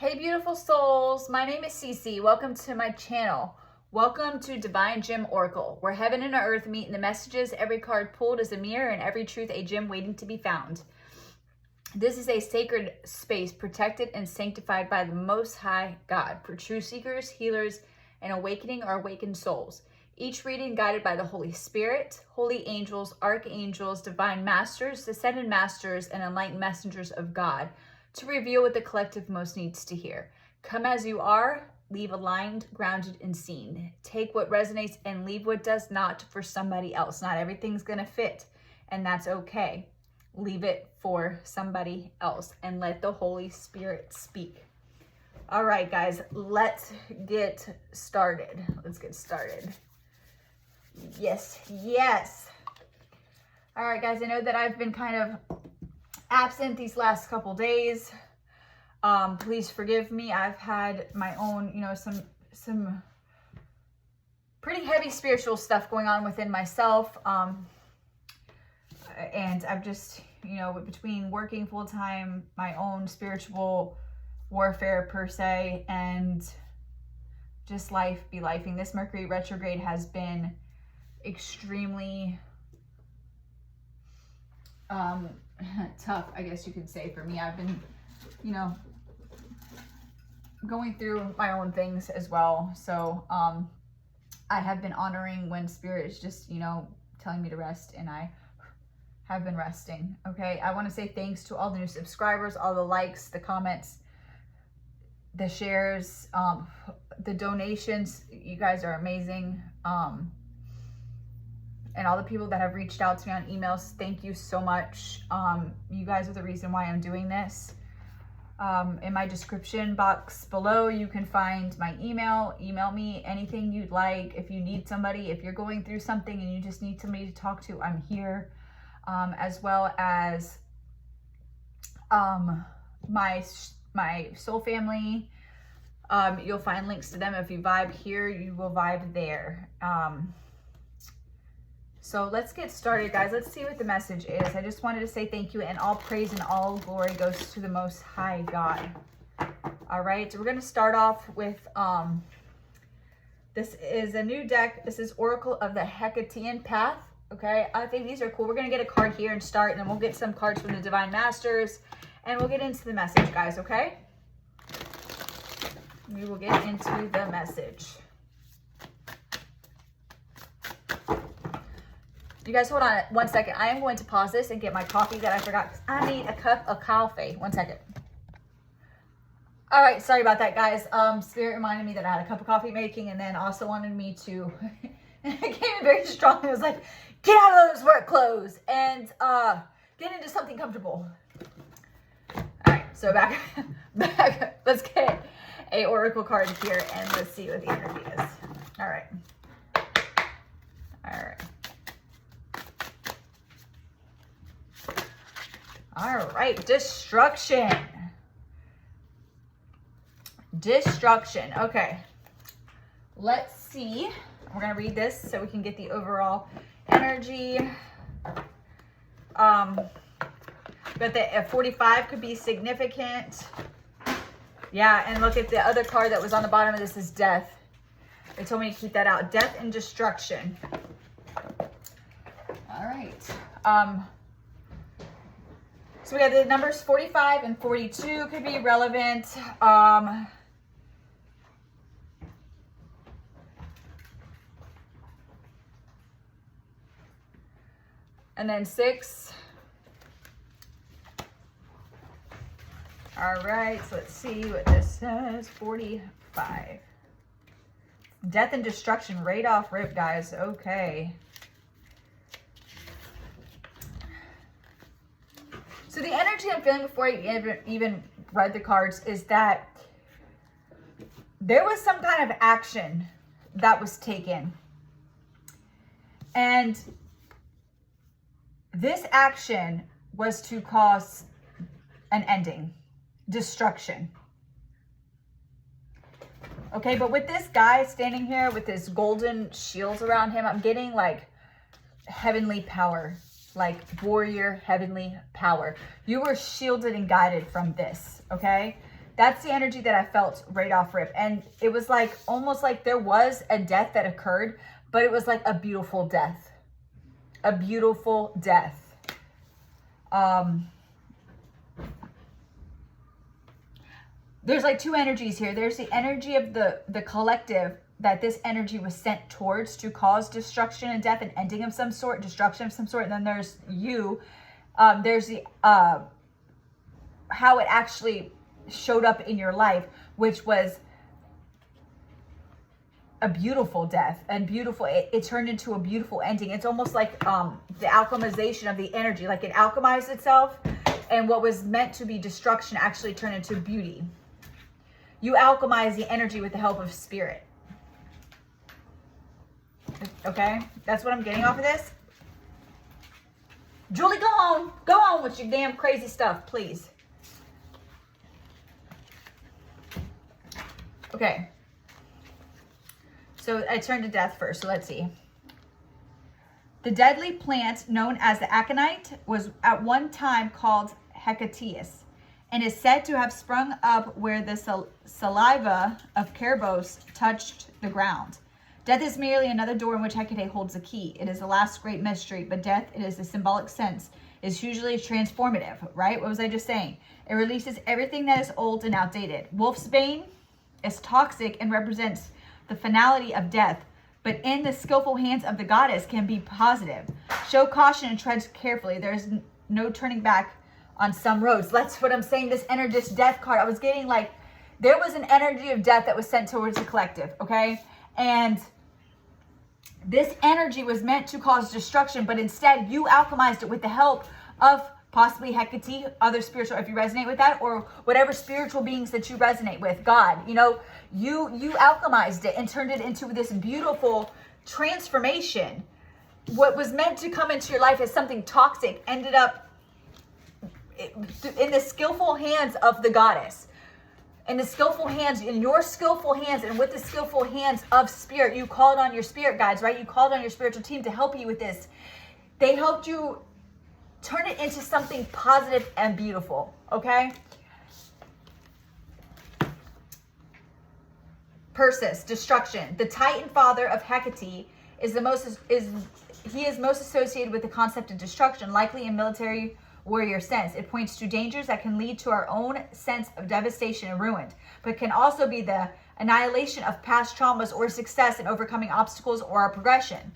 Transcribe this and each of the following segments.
Hey beautiful souls, my name is Cece. Welcome to my channel. Welcome to Divine Gem Oracle, where heaven and earth meet in the messages. Every card pulled is a mirror and every truth a gem waiting to be found. This is a sacred space protected and sanctified by the Most High God for true seekers, healers, and awakening or awakened souls. Each reading guided by the Holy Spirit, holy angels, archangels, divine masters, descended masters, and enlightened messengers of God, to reveal what the collective most needs to hear. Come as you are, leave aligned, grounded, and seen. Take what resonates and leave what does not for somebody else. Not everything's gonna fit, and that's okay. Leave it for somebody else and let the Holy Spirit speak. All right, guys, let's get started. Let's get started. Yes. All right, guys, I know that I've been kind of absent these last couple days. Please forgive me. I've had my own, some pretty heavy spiritual stuff going on within myself. And I've just, between working full time, my own spiritual warfare per se, and just life be lifing. This Mercury retrograde has been extremely tough, I guess you could say, for me. I've been, going through my own things as well. So I have been honoring when Spirit is just, telling me to rest, and I have been resting. Okay, I want to say thanks to all the new subscribers, all the likes, the comments, the shares, the donations. You guys are amazing. And all the people that have reached out to me on emails, thank you so much. You guys are the reason why I'm doing this. In my description box below, you can find my email. Email me anything you'd like. If you need somebody, if you're going through something and you just need somebody to talk to, I'm here. As well as my soul family. You'll find links to them. If you vibe here, you will vibe there. So let's get started, guys. Let's see what the message is. I just wanted to say thank you, and all praise and all glory goes to the Most High God. All right, so we're going to start off with, this is a new deck. This is Oracle of the Hecatean Path. Okay, I think these are cool. We're going to get a card here and start, and then we'll get some cards from the Divine Masters, and we'll get into the message, guys, okay? We will get into the message. You guys hold on one second. I am going to pause this and get my coffee that I forgot. I need a cup of coffee. 1 second. All right, sorry about that, guys. Spirit reminded me that I had a cup of coffee making, and then also wanted me to, it came in very strong. It was like, get out of those work clothes and get into something comfortable. All right, so back. Let's get a oracle card here, and let's see what the energy is. All right. All right, destruction. Okay, let's see. We're gonna read this so we can get the overall energy. But the 45 could be significant. Yeah, and look at the other card that was on the bottom of this is death. They told me to keep that out. Death and destruction. All right. So we have the numbers 45 and 42 could be relevant. And then 6. All right, so let's see what this says. 45. Death and destruction right off rip, guys. Okay. So the energy I'm feeling before I even read the cards is that there was some kind of action that was taken. And this action was to cause an ending, destruction. Okay, but with this guy standing here with his golden shields around him, I'm getting like heavenly power. like warrior heavenly power. You were shielded and guided from this, okay? That's the energy that I felt right off rip. And it was like, almost like there was a death that occurred, but it was like a beautiful death. A beautiful death. There's like two energies here. There's the energy of the collective, that this energy was sent towards to cause destruction and death and ending of some sort, destruction of some sort. And then there's you. There's the how it actually showed up in your life, which was a beautiful death and beautiful. It turned into a beautiful ending. It's almost like the alchemization of the energy, like it alchemized itself, and what was meant to be destruction actually turned into beauty. You alchemize the energy with the help of spirit. Okay, that's what I'm getting off of this. Julie, go on with your damn crazy stuff, please. Okay, so I turned to death first, so let's see. The deadly plant known as the aconite was at one time called hecateus, and is said to have sprung up where the saliva of Kerbos touched the ground. Death is merely another door in which Hecate holds the key. It is the last great mystery, but death, it is the symbolic sense, is hugely transformative, right? What was I just saying? It releases everything that is old and outdated. Wolfsbane is toxic and represents the finality of death, but in the skillful hands of the goddess can be positive. Show caution and tread carefully. There is no turning back on some roads. That's what I'm saying. This this death card, I was getting like, there was an energy of death that was sent towards the collective, okay? And this energy was meant to cause destruction, but instead you alchemized it with the help of possibly Hecate, other spiritual, if you resonate with that, or whatever spiritual beings that you resonate with, God, you know, you alchemized it and turned it into this beautiful transformation. What was meant to come into your life as something toxic ended up in the skillful hands of the goddess. In the skillful hands, in your skillful hands, and with the skillful hands of spirit, you called on your spirit guides, right? You called on your spiritual team to help you with this. They helped you turn it into something positive and beautiful, okay? Persis, destruction. The Titan father of Hecate is most associated with the concept of destruction, likely in military warrior sense. It points to dangers that can lead to our own sense of devastation and ruin, but can also be the annihilation of past traumas or success in overcoming obstacles or our progression.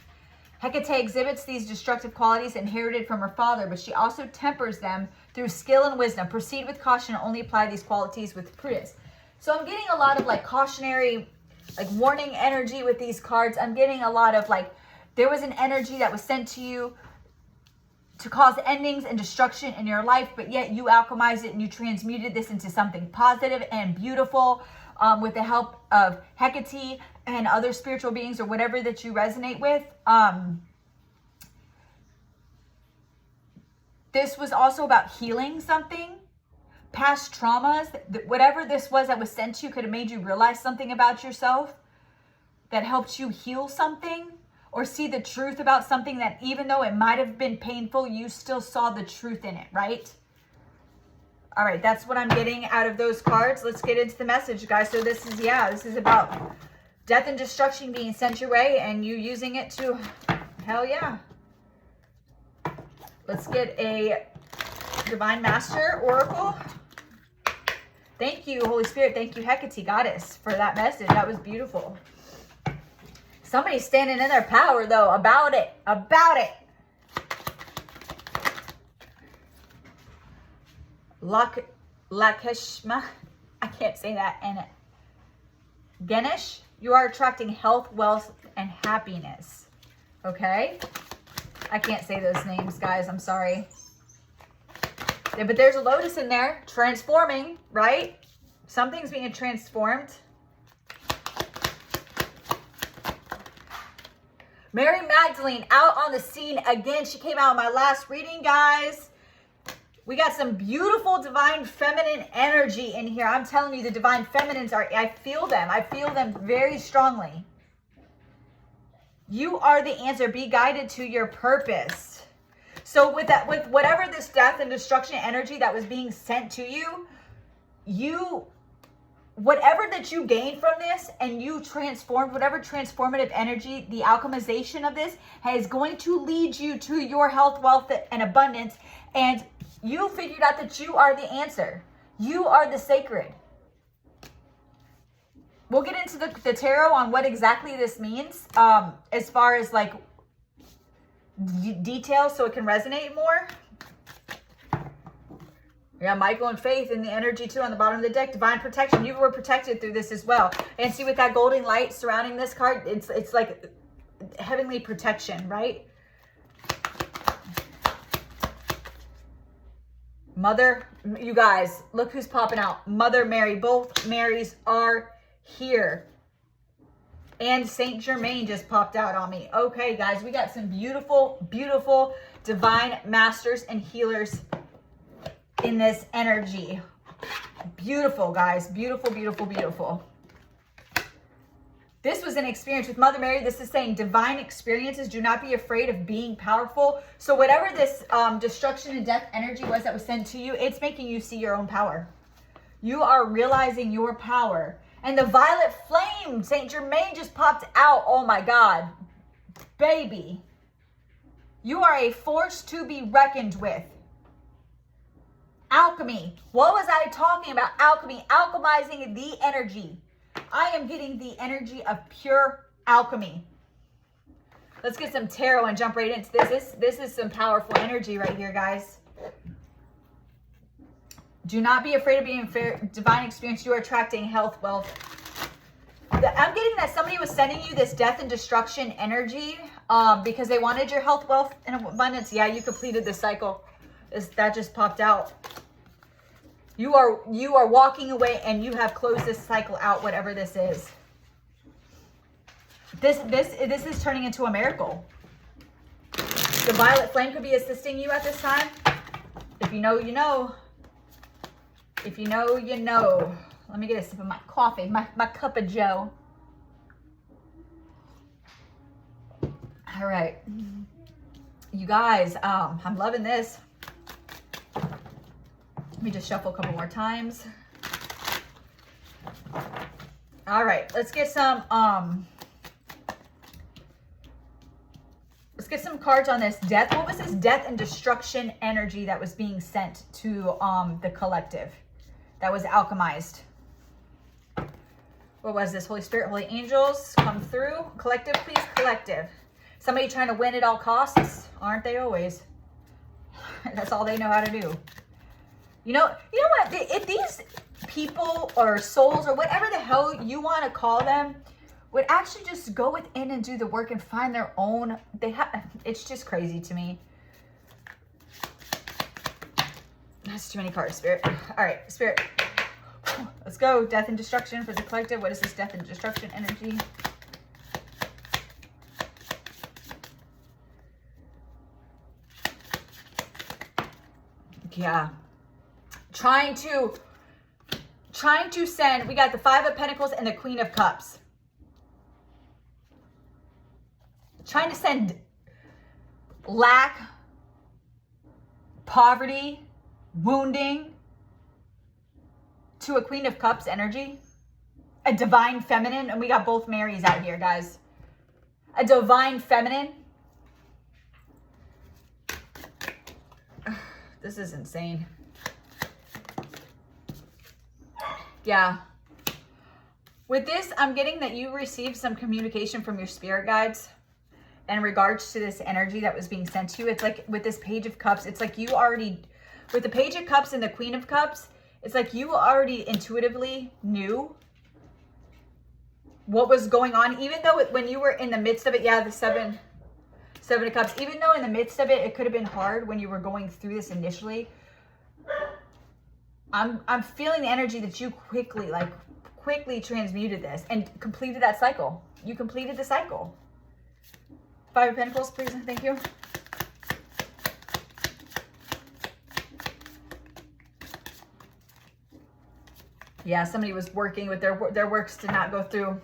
Hecate exhibits these destructive qualities inherited from her father, but she also tempers them through skill and wisdom. Proceed with caution and only apply these qualities with prudence. So I'm getting a lot of like cautionary, like warning energy with these cards. I'm getting a lot of like, there was an energy that was sent to you to cause endings and destruction in your life, but yet you alchemized it and you transmuted this into something positive and beautiful with the help of Hecate and other spiritual beings or whatever that you resonate with. This was also about healing something, past traumas, whatever this was that was sent to you could have made you realize something about yourself that helped you heal something. Or see the truth about something that even though it might have been painful, you still saw the truth in it, right? All right, that's what I'm getting out of those cards. Let's get into the message, guys. So this is about death and destruction being sent your way and you using it to, hell yeah. Let's get a Divine Master Oracle. Thank you, Holy Spirit. Thank you, Hecate, Goddess, for that message. That was beautiful. Somebody's standing in their power, though, about it. Lakshma, I can't say that. And Ganesh, you are attracting health, wealth, and happiness. Okay? I can't say those names, guys. I'm sorry. Yeah, but there's a lotus in there. Transforming, right? Something's being transformed. Mary Magdalene out on the scene again. She came out in my last reading, guys. We got some beautiful divine feminine energy in here. I'm telling you, the divine feminines are, I feel them. I feel them very strongly. You are the answer. Be guided to your purpose. So with that, with whatever this death and destruction energy that was being sent to you, you whatever that you gained from this and you transformed, whatever transformative energy, the alchemization of this is going to lead you to your health, wealth, and abundance. And you figured out that you are the answer. You are the sacred. We'll get into the tarot on what exactly this means, as far as like details, so it can resonate more. Yeah, Michael and Faith in the energy too on the bottom of the deck. Divine protection. You were protected through this as well. And see with that golden light surrounding this card, it's like heavenly protection, right? Mother, you guys, look who's popping out. Mother Mary. Both Marys are here. And Saint Germain just popped out on me. Okay, guys, we got some beautiful, beautiful divine masters and healers in this energy. Beautiful, guys. Beautiful, beautiful, beautiful. This was an experience with Mother Mary. This is saying divine experiences. Do not be afraid of being powerful. So whatever this destruction and death energy was that was sent to you, it's making you see your own power. You are realizing your power. And the violet flame, Saint Germain just popped out. Oh my God. Baby. You are a force to be reckoned with. Alchemy. What was I talking about? Alchemy. Alchemizing the energy. I am getting the energy of pure alchemy. Let's get some tarot and jump right into this. This is some powerful energy right here, guys. Do not be afraid of being fair. Divine experience. You are attracting health, wealth. I'm getting that somebody was sending you this death and destruction energy because they wanted your health, wealth, and abundance. Yeah, you completed this cycle. That just popped out. You are walking away and you have closed this cycle out, whatever this is. This is turning into a miracle. The violet flame could be assisting you at this time. If you know, you know. If you know, you know. Let me get a sip of my coffee, my cup of joe. All right. You guys, I'm loving this. Let me just shuffle a couple more times. All right, let's get some cards on this death. What was this death and destruction energy that was being sent to the collective that was alchemized? What was this? Holy Spirit, Holy Angels, come through. Collective, please, collective. Somebody trying to win at all costs, aren't they always? That's all they know how to do. You know what? If these people or souls or whatever the hell you want to call them would actually just go within and do the work and find their own, it's just crazy to me. That's too many cards, Spirit. All right, Spirit. Let's go. Death and destruction for the collective. What is this death and destruction energy? Yeah. Trying to send, we got the Five of Pentacles and the Queen of Cups. Trying to send lack, poverty, wounding to a Queen of Cups energy. A divine feminine, and we got both Marys out here, guys. A divine feminine. This is insane. Yeah. With this, I'm getting that you received some communication from your spirit guides in regards to this energy that was being sent to you. It's like with this Page of Cups, it's like you already, with the Page of Cups and the Queen of Cups, it's like you already intuitively knew what was going on, even though when you were in the midst of it, yeah, the Seven of Cups, even though in the midst of it, it could have been hard when you were going through this initially. I'm feeling the energy that you quickly transmuted this and completed that cycle. You completed the cycle. Five of Pentacles, please, and thank you. Yeah, somebody was working with their works to not go through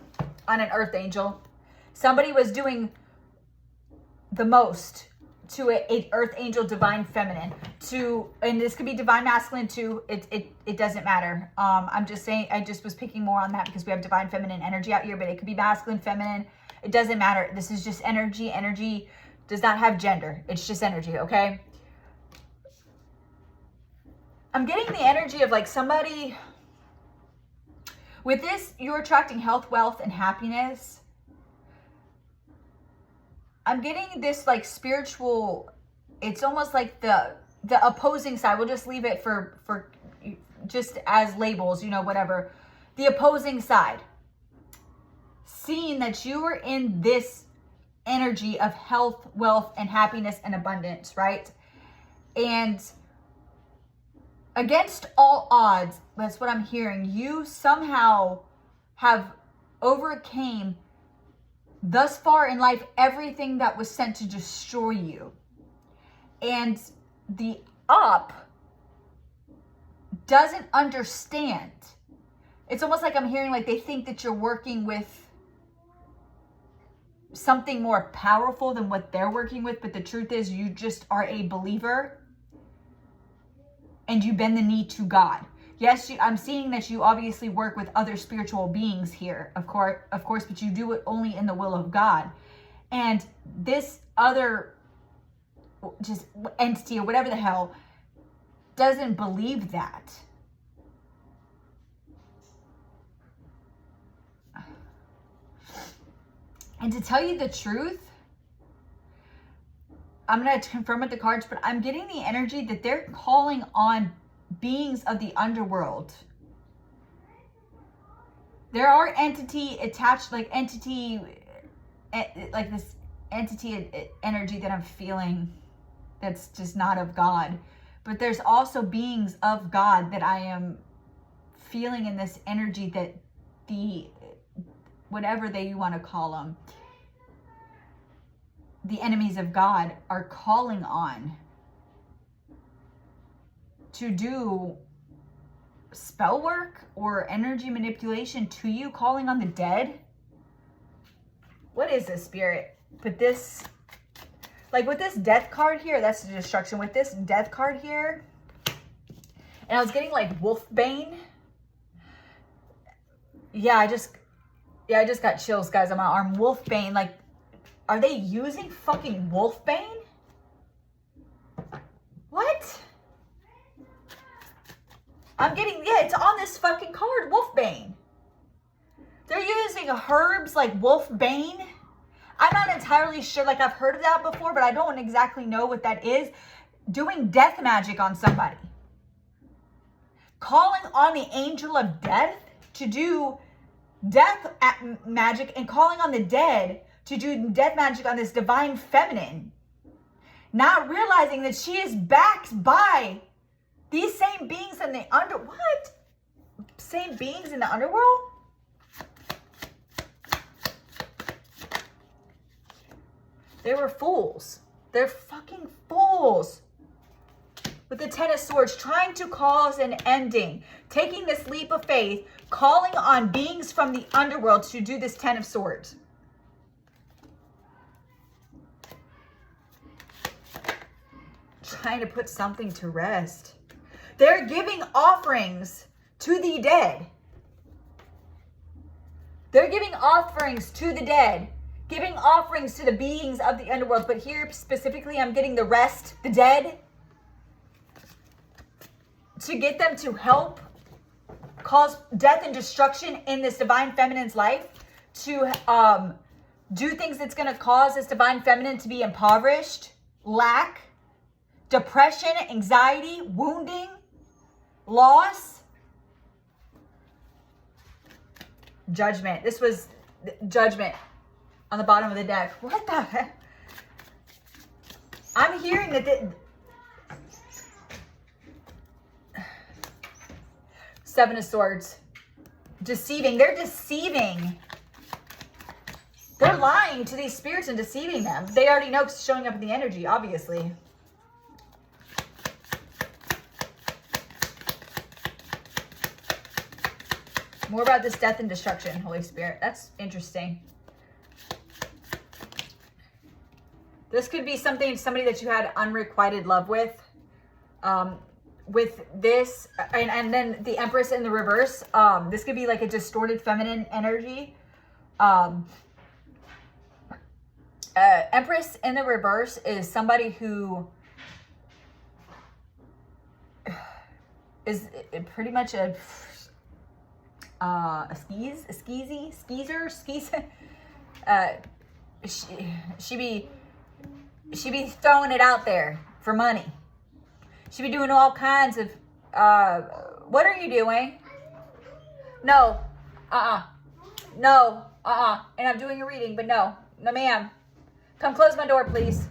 on an earth angel. Somebody was doing the most to an earth angel divine feminine and this could be divine masculine too. It doesn't matter. I'm just saying, I just was picking more on that because we have divine feminine energy out here, but it could be masculine, feminine. It doesn't matter. This is just energy. Energy does not have gender. It's just energy, okay? I'm getting the energy of like somebody, with this, you're attracting health, wealth, and happiness. I'm getting this like spiritual, it's almost like the opposing side. We'll just leave it for just as labels, you know, whatever. The opposing side. Seeing that you are in this energy of health, wealth, and happiness and abundance, right? And against all odds, that's what I'm hearing, you somehow have overcame thus far in life everything that was sent to destroy you. And the up doesn't understand. It's almost like I'm hearing like they think that you're working with something more powerful than what they're working with, but the truth is you just are a believer and you bend the knee to God. Yes, I'm seeing that you obviously work with other spiritual beings here, of course, but you do it only in the will of God. And this other just entity or whatever the hell doesn't believe that. And to tell you the truth, I'm going to confirm with the cards, but I'm getting the energy that they're calling on beings of the underworld. There are entity attached, like entity, like this entity energy that I'm feeling that's just not of God. But there's also beings of God that I am feeling in this energy that the, whatever you want to call them, the enemies of God are calling on to do spell work or energy manipulation to you, calling on the dead. What is this, Spirit? But this, like with this death card here, that's the destruction. With this death card here, and I was getting like Wolfbane. Yeah, I just got chills, guys, on my arm. Wolfbane, like, are they using fucking Wolfbane? What? I'm getting, yeah, it's on this fucking card, Wolfbane. They're using herbs like Wolfbane. I'm not entirely sure, like I've heard of that before, but I don't exactly know what that is. Doing death magic on somebody. Calling on the angel of death to do death magic and calling on the dead to do death magic on this divine feminine. Not realizing that she is backed by these same beings in the what? Same beings in the underworld? They were fools. They're fucking fools. With the Ten of Swords, trying to cause an ending. Taking this leap of faith, calling on beings from the underworld to do this Ten of Swords. Trying to put something to rest. They're giving offerings to the dead. They're giving offerings to the dead. Giving offerings to the beings of the underworld. But here specifically, I'm getting the rest, the dead. To get them to help cause death and destruction in this divine feminine's life. To do things that's going to cause this divine feminine to be impoverished, lack, depression, anxiety, wounding, loss, judgment. This was judgment on the bottom of the deck. What the heck? I'm hearing that Seven of Swords. Deceiving. They're deceiving. They're lying to these spirits and deceiving them. They already know it's showing up in the energy, obviously. More about this death and destruction, Holy Spirit. That's interesting. This could be somebody that you had unrequited love with. With this, and then the Empress in the reverse, this could be like a distorted feminine energy. Empress in the reverse is somebody who is pretty much a skeezer. She be throwing it out there for money. She be doing all kinds of, what are you doing? No, no, and I'm doing a reading, but no, ma'am. Come close my door, please.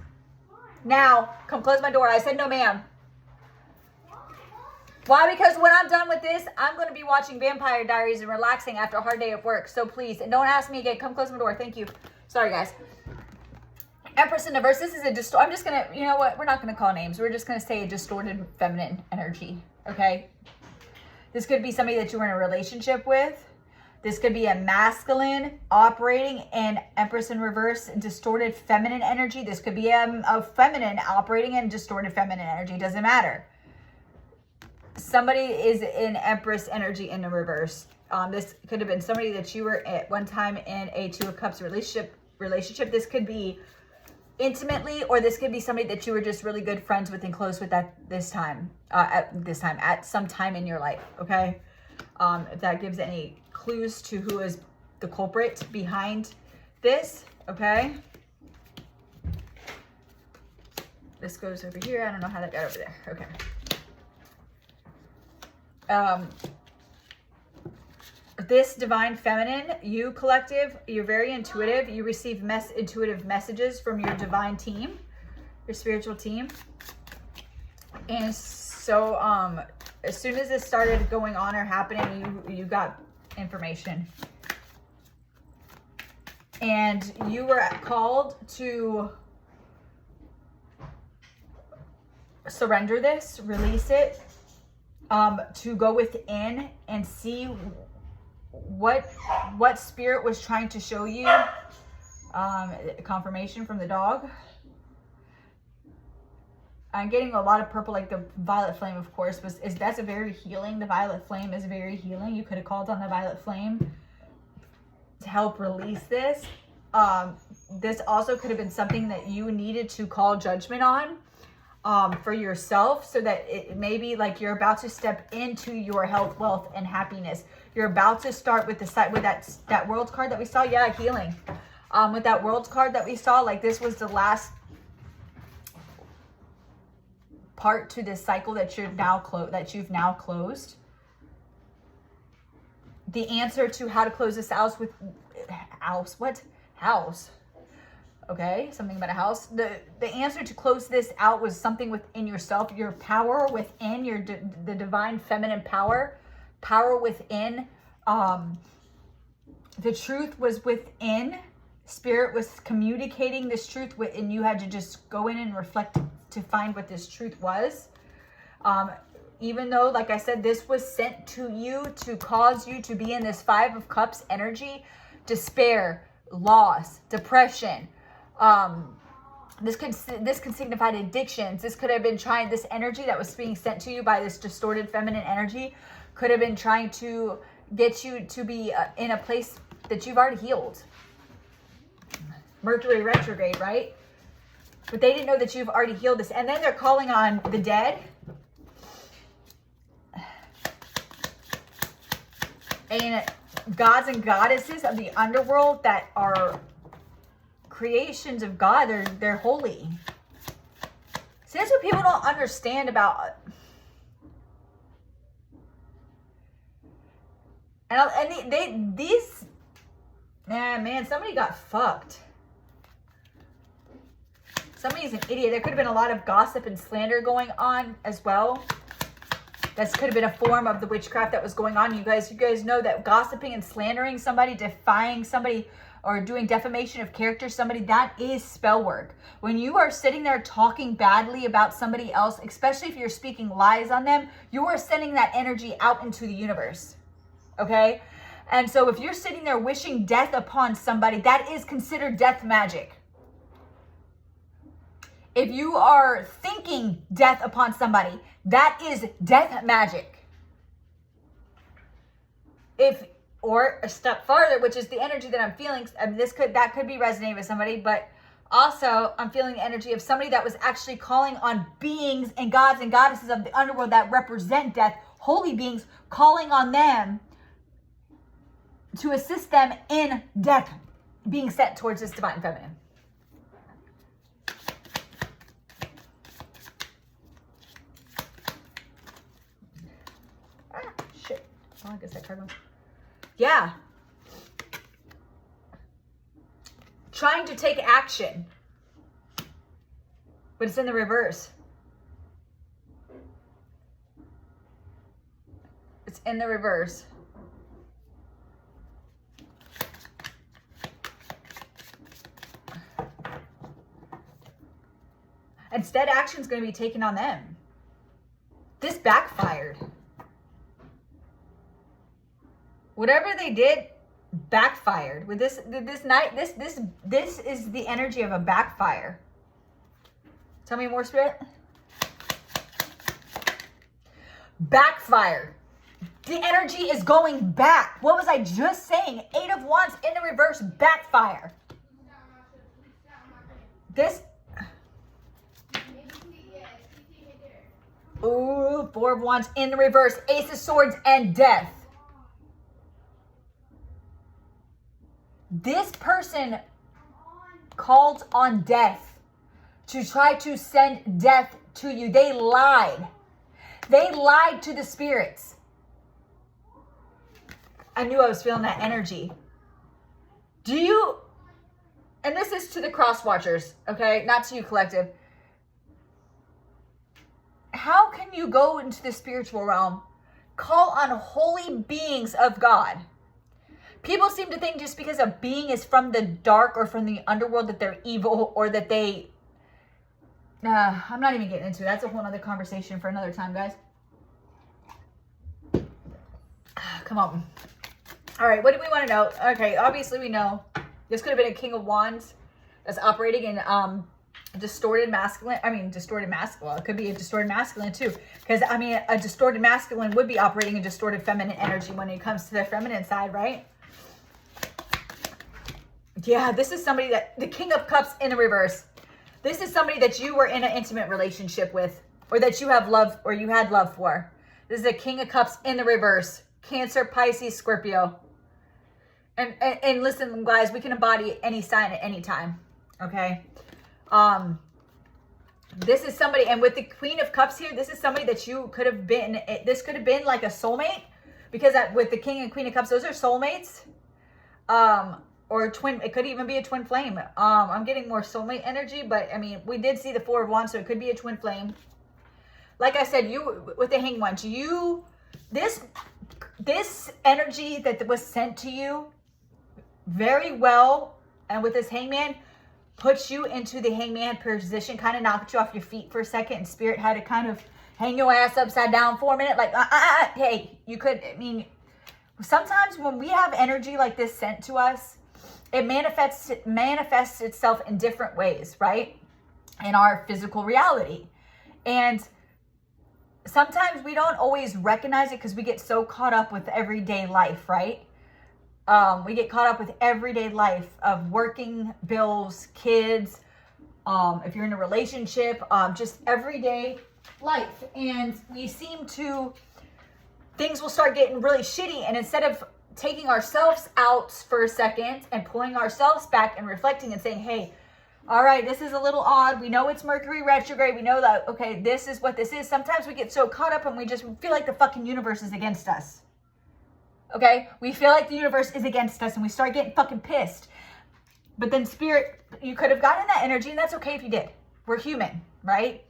Now, come close my door. I said no, ma'am. Why? Because when I'm done with this, I'm going to be watching Vampire Diaries and relaxing after a hard day of work. So please, and don't ask me again. Come close my door. Thank you. Sorry, guys. Empress in the reverse. This is a I'm just going to, you know what? We're not going to call names. We're just going to say a distorted feminine energy. Okay? This could be somebody that you were in a relationship with. This could be a masculine operating in Empress in reverse, distorted feminine energy. This could be a feminine operating in distorted feminine energy. Doesn't matter. Somebody is in Empress energy in the reverse. This could have been somebody that you were at one time in a Two of Cups relationship. This could be intimately, or this could be somebody that you were just really good friends with and close with at some time in your life. Okay, if that gives any clues to who is the culprit behind this. Okay, this goes over here. I don't know how that got over there. Okay. This divine feminine, you collective, you're very intuitive. You receive intuitive messages from your divine team, your spiritual team. And so as soon as this started going on or happening, you got information. And you were called to surrender this, release it, to go within and see what spirit was trying to show you. Confirmation from the dog. I'm getting a lot of purple, like the violet flame, of course, that's a very healing. The violet flame is very healing. You could have called on the violet flame to help release this. This also could have been something that you needed to call judgment on for yourself, so that it may be like you're about to step into your health, wealth, and happiness. You're about to start with that world card that we saw. Yeah, healing. With that world card that we saw, like this was the last part to this cycle that you've now closed. The answer to how to close this house with house. Okay, something about a house. The answer to close this out was something within yourself, your power within, the divine feminine power within. The truth was within. Spirit was communicating this truth, and you had to just go in and reflect to find what this truth was. Even though, like I said, this was sent to you to cause you to be in this Five of Cups energy, despair, loss, depression. This could signify addictions. This could have been this energy that was being sent to you by this distorted feminine energy could have been trying to get you to be in a place that you've already healed. Mercury retrograde, right? But they didn't know that you've already healed this. And then they're calling on the dead. And gods and goddesses of the underworld that are creations of God. They're holy. See, that's what people don't understand about. And man, somebody got fucked. Somebody's an idiot. There could have been a lot of gossip and slander going on as well. This could have been a form of the witchcraft that was going on. You guys know that gossiping and slandering somebody, defying somebody, or doing defamation of character, somebody, that is spell work. When you are sitting there talking badly about somebody else, especially if you're speaking lies on them, you are sending that energy out into the universe. Okay? And so if you're sitting there wishing death upon somebody, that is considered death magic. If you are thinking death upon somebody, that is death magic. Or a step farther, which is the energy that I'm feeling, I mean, that could be resonating with somebody, but also I'm feeling the energy of somebody that was actually calling on beings and gods and goddesses of the underworld that represent death, holy beings, calling on them to assist them in death being sent towards this divine feminine. Shit. Oh, I guess that card was. Yeah. Trying to take action. But it's in the reverse. It's in the reverse. Instead, action is going to be taken on them. This backfired. Whatever they did backfired. With this is the energy of a backfire. Tell me more, Spirit. Backfire. The energy is going back. What was I just saying? 8 of Wands in the reverse, backfire. This. Ooh, 4 of Wands in the reverse, Ace of Swords and death. This person called on death to try to send death to you. They lied. They lied to the spirits. I knew I was feeling that energy. Do you, and this is to the cross watchers, okay? Not to you, collective. How can you go into the spiritual realm, call on holy beings of God? People seem to think just because a being is from the dark or from the underworld that they're evil or that they... I'm not even getting into it. That's a whole other conversation for another time, guys. Come on. All right, what do we want to know? Okay, obviously we know this could have been a King of Wands that's operating in distorted masculine. I mean, distorted masculine. It could be a distorted masculine too. Because, I mean, a distorted masculine would be operating in distorted feminine energy when it comes to the feminine side, right? Yeah, this is somebody that, the King of Cups in the reverse. This is somebody that you were in an intimate relationship with, or that you have love, or you had love for. This is the King of Cups in the reverse. Cancer, Pisces, Scorpio. And listen, guys, we can embody any sign at any time. Okay. This is somebody, and with the Queen of Cups here, this is somebody that you could have been, this could have been like a soulmate, because with the King and Queen of Cups, those are soulmates. Or twin, it could even be a twin flame. I'm getting more soulmate energy, but I mean, we did see the 4 of Wands, so it could be a twin flame. Like I said, you, with the Hanged One, this energy that was sent to you very well, and with this Hangman, puts you into the Hangman position, kind of knocked you off your feet for a second, and Spirit had to kind of hang your ass upside down for a minute, like, hey, you could, I mean, sometimes when we have energy like this sent to us, it manifests itself in different ways, right? In our physical reality. And sometimes we don't always recognize it because we get so caught up with everyday life, right? We get caught up with everyday life of working, bills, kids, if you're in a relationship, just everyday life. And we seem to, things will start getting really shitty, and instead of taking ourselves out for a second and pulling ourselves back and reflecting and saying, hey, all right, this is a little odd. We know it's Mercury retrograde. We know that, okay, this is what this is. Sometimes we get so caught up and we just feel like the fucking universe is against us. Okay? We feel like the universe is against us and we start getting fucking pissed. But then Spirit, you could have gotten that energy, and that's okay if you did. We're human, right?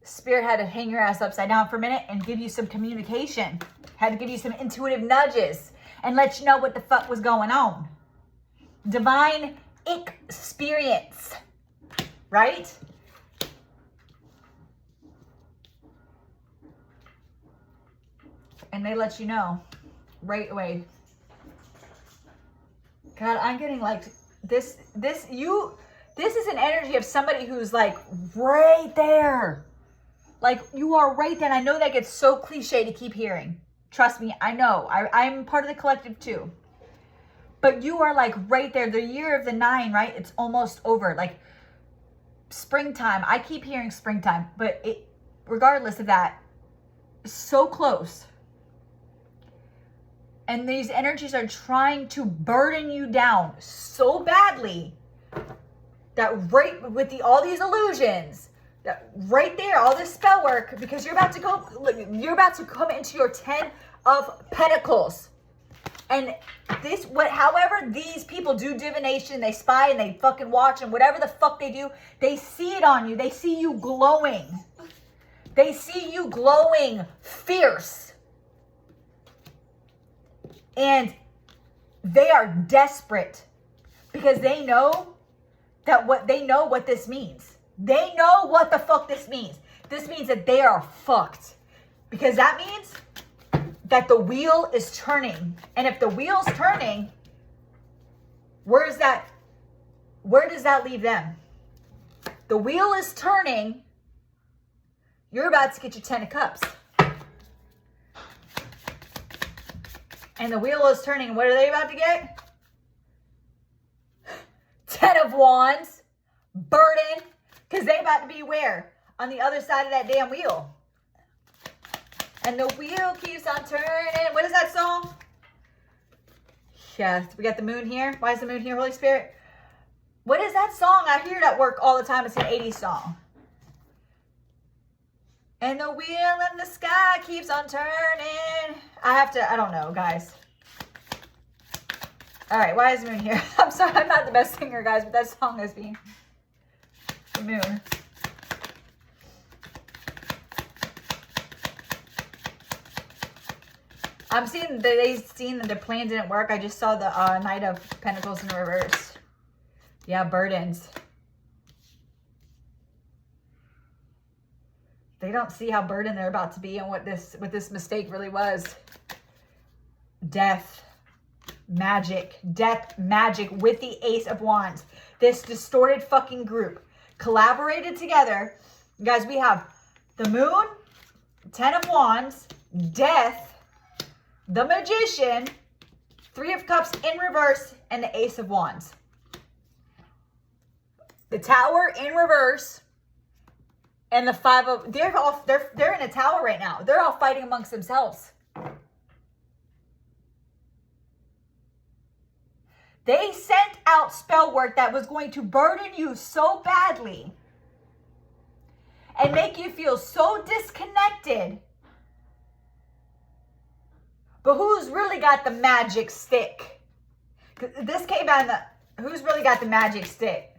Spirit had to hang your ass upside down for a minute and give you some communication. Had to give you some intuitive nudges and let you know what the fuck was going on. Divine experience, right? And they let you know right away. God, I'm getting like this, This is an energy of somebody who's like right there. Like you are right there. And I know that gets so cliche to keep hearing. Trust me, I know. I'm part of the collective too. But you are like right there. The year of the 9, right? It's almost over. Like springtime. I keep hearing springtime. But regardless of that, so close. And these energies are trying to burden you down so badly that right with all these illusions, that right there, all this spell work, because you're about to come into your 10 of Pentacles. And however these people do divination, they spy and they fucking watch and whatever the fuck they do, they see it on you. They see you glowing. They see you glowing fierce. And they are desperate because they know what this means. They know what the fuck this means. This means that they are fucked. Because that means that the wheel is turning. And if the wheel's turning, where does that leave them? The wheel is turning. You're about to get your 10 of Cups. And the wheel is turning. What are they about to get? 10 of Wands. Burden. Because they about to be where? On the other side of that damn wheel. And the wheel keeps on turning. What is that song? Yeah, we got the moon here. Why is the moon here, Holy Spirit? What is that song? I hear it at work all the time. It's an 80s song. And the wheel in the sky keeps on turning. I don't know, guys. All right, why is the moon here? I'm sorry, I'm not the best singer, guys, but that song is the moon. I'm seeing that they've seen that their plan didn't work. I just saw the Knight of Pentacles in reverse. Yeah, burdens. They don't see how burdened they're about to be and what this mistake really was. Death, magic, with the Ace of Wands. This distorted fucking group collaborated together. Guys, we have the Moon, 10 of Wands, Death, the Magician, 3 of Cups in reverse, and the Ace of Wands. The Tower in reverse. And the 5 of, they're in a tower right now. They're all fighting amongst themselves. They sent out spell work that was going to burden you so badly and make you feel so disconnected. But who's really got the magic stick? This came out in the, who's really got the magic stick?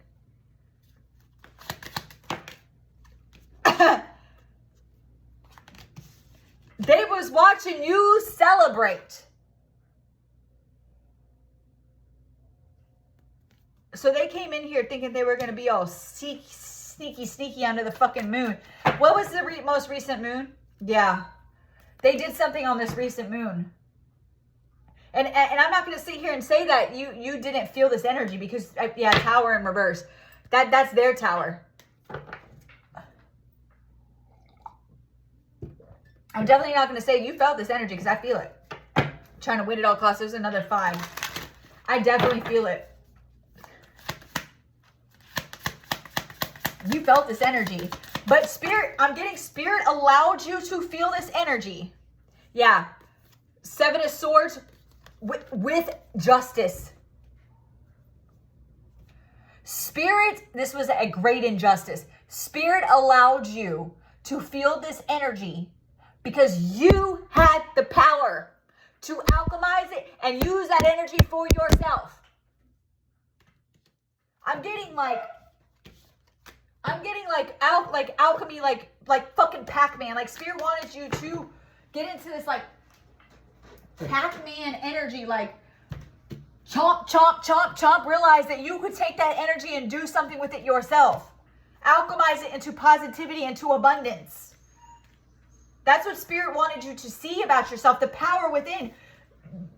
They was watching you celebrate. So they came in here thinking they were going to be all sneaky under the fucking moon. What was the most recent moon? Yeah. They did something on this recent moon. And I'm not going to sit here and say that you didn't feel this energy because, yeah, Tower in reverse. That's their tower. I'm definitely not going to say you felt this energy because I feel it. Trying to win at all costs. There's another 5. I definitely feel it. You felt this energy. But Spirit, I'm getting Spirit allowed you to feel this energy. Yeah. 7 of Swords with justice. Spirit, this was a great injustice. Spirit allowed you to feel this energy because you had the power to alchemize it and use that energy for yourself. I'm getting like alchemy, like fucking Pac-Man. Like Spirit wanted you to get into this like Pac-Man energy, like chomp, chomp, chomp, chomp. Realize that you could take that energy and do something with it yourself. Alchemize it into positivity, into abundance. That's what Spirit wanted you to see about yourself, the power within.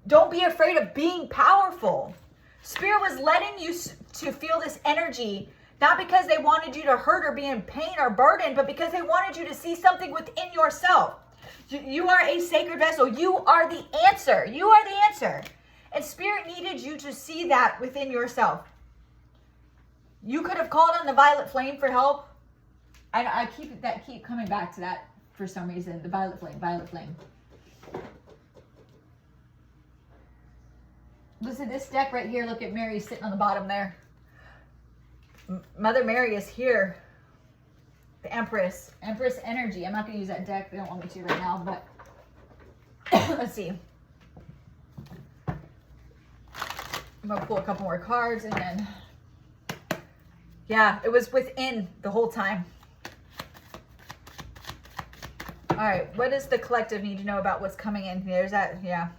Don't be afraid of being powerful. Spirit was letting you to feel this energy Not because they wanted you to hurt or be in pain or burden, but because they wanted you to see something within yourself. You are a sacred vessel. You are the answer. You are the answer. And Spirit needed you to see that within yourself. You could have called on the violet flame for help. I keep coming back to that for some reason. The violet flame, violet flame. Listen, this deck right here, look at Mary sitting on the bottom there. Mother Mary is here. The Empress. Empress energy. I'm not going to use that deck. They don't want me to right now, but let's see. I'm going to pull a couple more cards and then, yeah, it was within the whole time. All right, what does the collective need to know about what's coming in? There's that, yeah.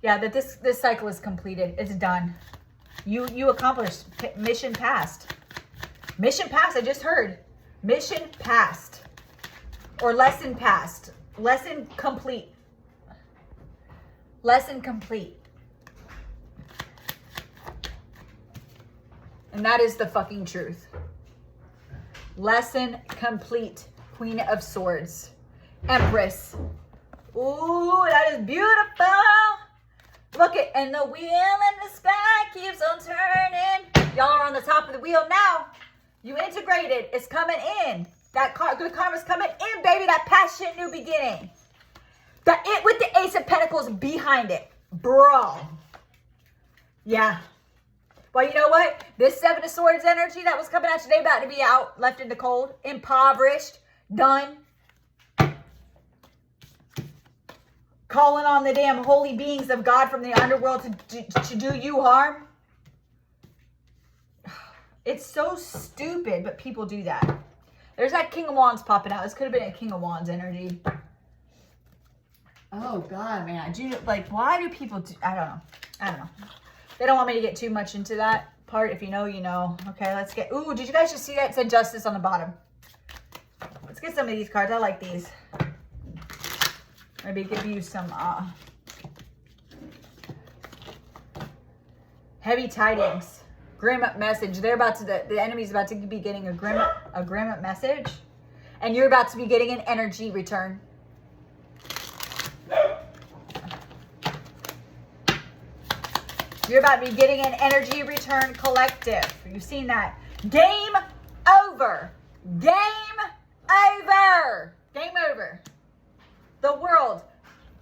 Yeah, that this cycle is completed. It's done. You accomplished. Mission passed. Mission passed, I just heard. Mission passed. Or lesson passed. Lesson complete. Lesson complete. And that is the fucking truth. Lesson complete. Queen of Swords. Empress. Ooh, that is beautiful. Look it, and the wheel in the sky keeps on turning. Y'all are on the top of the wheel now. You integrated. It's coming in. That good karma's coming in, baby. That passionate new beginning. That it with the Ace of Pentacles behind it. Bro. Yeah. Well, you know what? This Seven of Swords energy that was coming out today about to be out, left in the cold, impoverished, done. Calling on the damn holy beings of God from the underworld to do you harm. It's so stupid, but people do that. There's that King of Wands popping out. This could have been a King of Wands energy. Oh, God, man. Why do people do... I don't know. They don't want me to get too much into that part. If you know, you know. Okay, let's get... Ooh, did you guys just see that? It said Justice on the bottom. Let's get some of these cards. I like these. Maybe give you some heavy tidings. Grim message. They're about to... The enemy's about to be getting a grim message. And you're about to be getting an energy return. You're about to be getting an energy return collective. You've seen that. Game over. Game over. Game over. The world.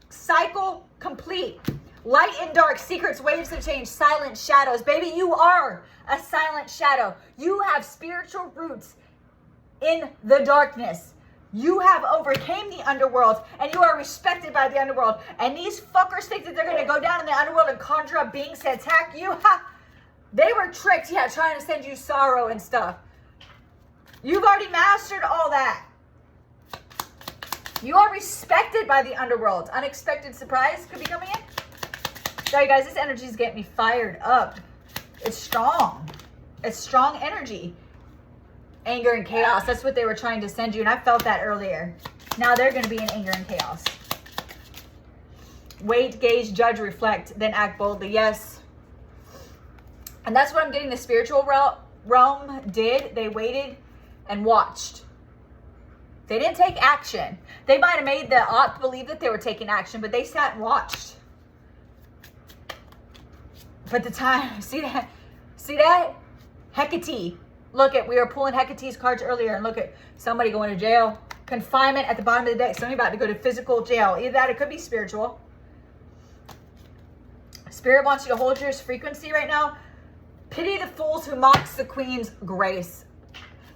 Cycle complete. Light and dark. Secrets, waves of change. Silent shadows. Baby, you are a silent shadow. You have spiritual roots in the darkness. You have overcame the underworld, and you are respected by the underworld. And these fuckers think that they're going to go down in the underworld and conjure up beings to attack you. Ha! They were tricked, yeah, trying to send you sorrow and stuff. You've already mastered all that. You are respected by the underworld. Unexpected surprise could be coming in. Sorry, guys, this energy is getting me fired up. It's strong. It's strong energy. Anger and chaos. That's what they were trying to send you. And I felt that earlier. Now they're going to be in anger and chaos. Wait, gauge, judge, reflect, then act boldly. Yes. And that's what I'm getting the spiritual realm did. They waited and watched. They didn't take action. They might have made the Opt believe that they were taking action, but they sat and watched. But the time, see that? See that? Hecate. Look at, we were pulling Hecate's cards earlier, and look at somebody going to jail. Confinement at the bottom of the deck. Somebody about to go to physical jail. Either that, it could be spiritual. Spirit wants you to hold your frequency right now. Pity the fools who mocks the queen's grace.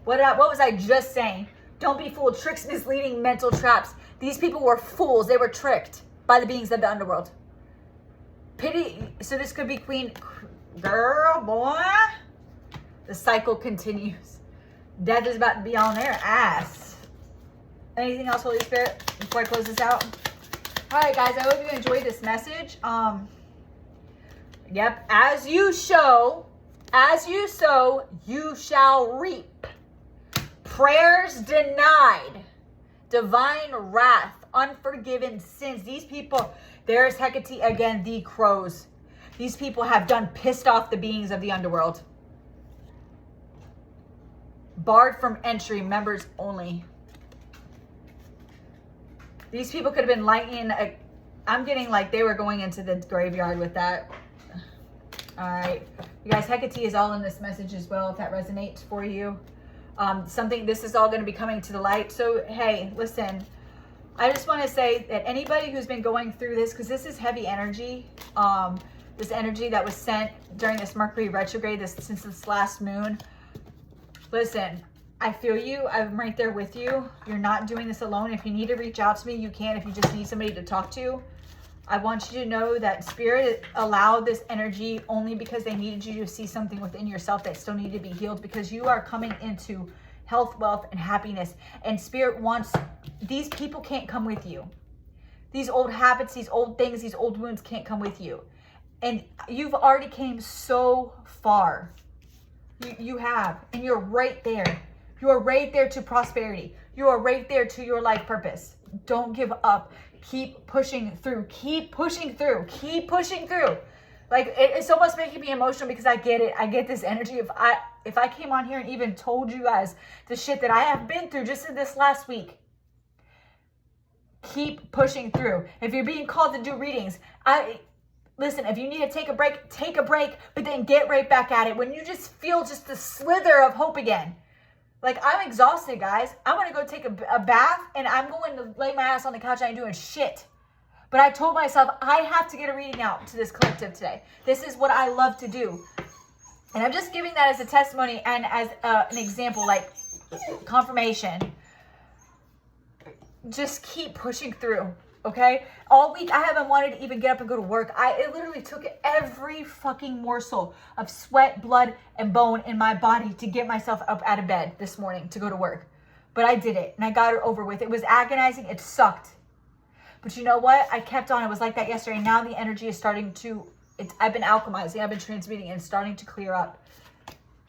What was I just saying? Don't be fooled. Tricks, misleading, mental traps. These people were fools. They were tricked by the beings of the underworld. Pity. So this could be queen. Girl, boy. The cycle continues. Death is about to be on their ass. Anything else, Holy Spirit, before I close this out? All right, guys. I hope you enjoyed this message. Yep. As you sow, you shall reap. Prayers denied. Divine wrath. Unforgiven sins. These people, there's Hecate again, the crows. These people have done pissed off the beings of the underworld. Barred from entry, members only. These people could have been lighting I'm getting like they were going into the graveyard with that. All right. You guys, Hecate is all in this message as well, if that resonates for you. This is all going to be coming to the light. So, hey, listen, I just want to say that anybody who's been going through this, because this is heavy energy, this energy that was sent during this Mercury retrograde, since this last moon, listen, I feel you. I'm right there with you. You're not doing this alone. If you need to reach out to me, you can. If you just need somebody to talk to, I want you to know that Spirit allowed this energy only because they needed you to see something within yourself that still needed to be healed, because you are coming into health, wealth, and happiness. And Spirit wants, these people can't come with you. These old habits, these old things, these old wounds can't come with you. And you've already came so far. You have, and you're right there. You are right there to prosperity. You are right there to your life purpose. Don't give up. Keep pushing through. Keep pushing through. Keep pushing through. Like, it's almost making me emotional because I get it. I get this energy. If I came on here and even told you guys the shit that I have been through just in this last week, keep pushing through. If you're being called to do readings, listen, if you need to take a break, but then get right back at it. When you just feel just the slither of hope again. Like, I'm exhausted, guys. I'm going to go take a bath, and I'm going to lay my ass on the couch. I ain't doing shit. But I told myself, I have to get a reading out to this collective today. This is what I love to do. And I'm just giving that as a testimony and as an example, like confirmation. Just keep pushing through, okay? All week, I haven't wanted to even get up and go to work. It literally took every fucking morsel of sweat, blood, and bone in my body to get myself up out of bed this morning to go to work. But I did it, and I got it over with. It was agonizing. It sucked. But you know what? I kept on. It was like that yesterday. Now the energy is starting to, I've been alchemizing. I've been transmuting, and it's starting to clear up.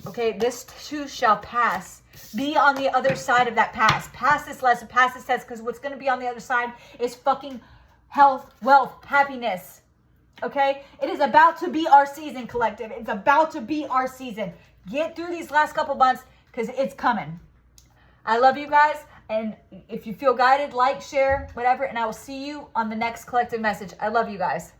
Okay, this too shall pass. Be on the other side of that pass. Pass this lesson, pass this test, because what's going to be on the other side is fucking health, wealth, happiness. Okay? It is about to be our season, collective. It's about to be our season. Get through these last couple months because it's coming. I love you guys. And if you feel guided, like, share, whatever. And I will see you on the next collective message. I love you guys.